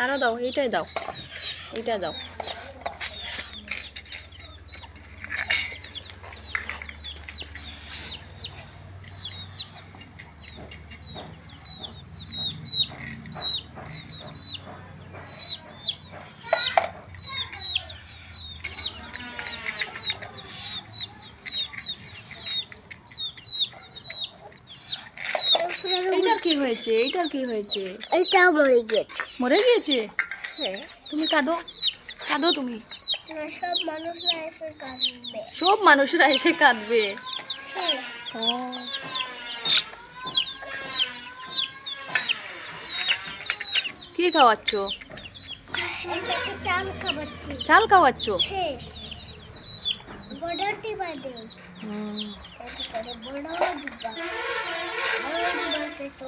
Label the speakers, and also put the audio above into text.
Speaker 1: আরও দাও, এইটাই দাও, এইটা দাও। এইটার কি হয়েছে? এইটার কি হয়েছে?
Speaker 2: এটা মরে গেছে।
Speaker 1: মরে গিয়েছে?
Speaker 2: হ্যাঁ।
Speaker 1: তুমি কাঁদো, কাঁদো তুমি।
Speaker 2: না, সব মানুষরা এসে কাঁদবে।
Speaker 1: সব মানুষরা এসে কাঁদবে।
Speaker 2: হ্যাঁ।
Speaker 1: ও, কি খাওয়াচ্ছ?
Speaker 2: এটাকে চাল খাওয়াচ্ছি।
Speaker 1: চাল খাওয়াচ্ছ?
Speaker 2: হ্যাঁ। বড়টি বাদে
Speaker 1: হুম।
Speaker 2: বড় ডিব্বা, বড় ডিব্বাতে তো